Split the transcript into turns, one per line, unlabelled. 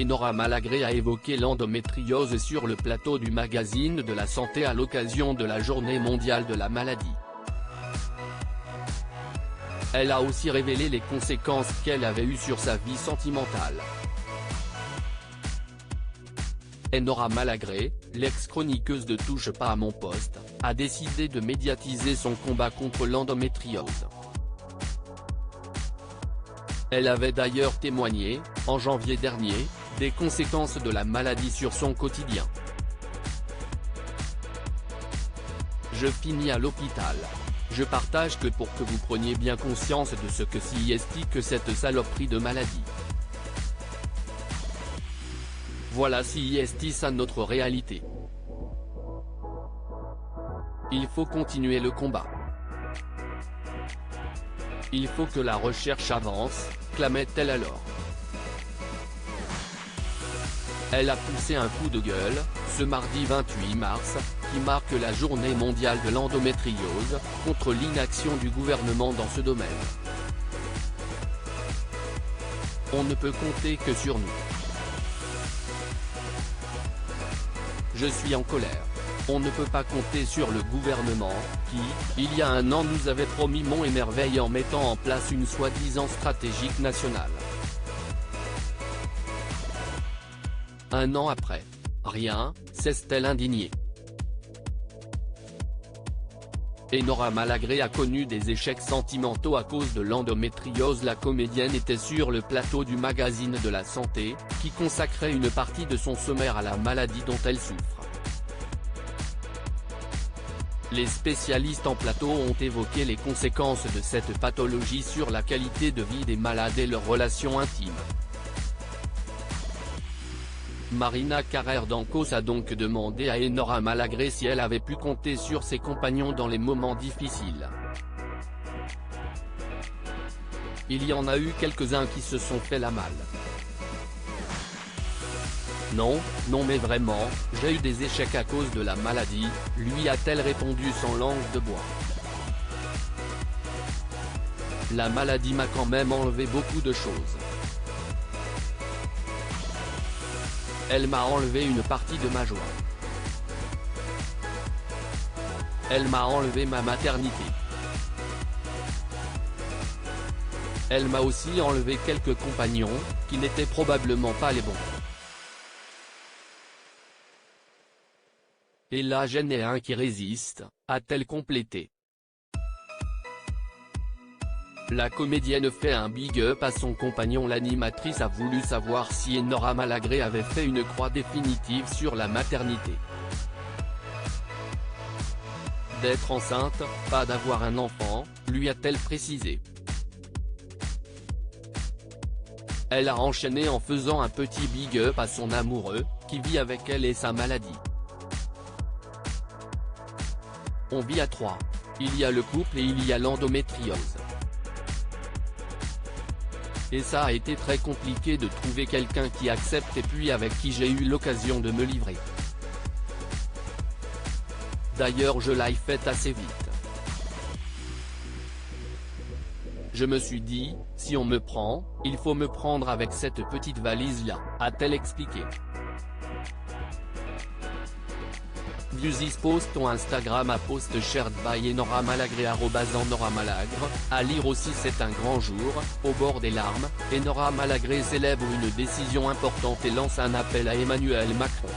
Enora Malagré a évoqué l'endométriose sur le plateau du magazine de la santé à l'occasion de la Journée mondiale de la maladie. Elle a aussi révélé les conséquences qu'elle avait eues sur sa vie sentimentale. Enora Malagré, l'ex-chroniqueuse de Touche pas à mon poste, a décidé de médiatiser son combat contre l'endométriose. Elle avait d'ailleurs témoigné, en janvier dernier, des conséquences de la maladie sur son quotidien. Je finis à l'hôpital. Je partage que pour que vous preniez bien conscience de ce que signifie que cette saloperie de maladie. Voilà signifie ça notre réalité. Il faut continuer le combat. Il faut que la recherche avance, clamait-elle alors. Elle a poussé un coup de gueule, ce mardi 28 mars, qui marque la journée mondiale de l'endométriose, contre l'inaction du gouvernement dans ce domaine. On ne peut compter que sur nous. Je suis en colère. On ne peut pas compter sur le gouvernement, qui, il y a un an nous avait promis monts et merveilles en mettant en place une soi-disant stratégie nationale. Un an après, rien, s'est-elle indignée. Enora Malagré a connu des échecs sentimentaux à cause de l'endométriose. La comédienne était sur le plateau du magazine de la santé, qui consacrait une partie de son sommaire à la maladie dont elle souffre. Les spécialistes en plateau ont évoqué les conséquences de cette pathologie sur la qualité de vie des malades et leurs relations intimes. Marina Carrère d'Ancos a donc demandé à Enora Malagré si elle avait pu compter sur ses compagnons dans les moments difficiles. Il y en a eu quelques-uns qui se sont fait la malle. Non, non mais vraiment, j'ai eu des échecs à cause de la maladie, lui a-t-elle répondu sans langue de bois. La maladie m'a quand même enlevé beaucoup de choses. Elle m'a enlevé une partie de ma joie. Elle m'a enlevé ma maternité. Elle m'a aussi enlevé quelques compagnons, qui n'étaient probablement pas les bons. Et là j'en ai un qui résiste, a-t-elle complété. La comédienne fait un big up à son compagnon. L'animatrice a voulu savoir si Enora Malagré avait fait une croix définitive sur la maternité. D'être enceinte, pas d'avoir un enfant, lui a-t-elle précisé. Elle a enchaîné en faisant un petit big up à son amoureux, qui vit avec elle et sa maladie. On vit à trois. Il y a le couple et il y a l'endométriose. Et ça a été très compliqué de trouver quelqu'un qui accepte et puis avec qui j'ai eu l'occasion de me livrer. D'ailleurs je l'ai fait assez vite. Je me suis dit, si on me prend, il faut me prendre avec cette petite valise-là, a-t-elle expliqué. Views is post on Instagram à post shared by Enora Malagré @EnoraMalagre, à lire aussi. C'est un grand jour, au bord des larmes, Enora Malagré célèbre une décision importante et lance un appel à Emmanuel Macron.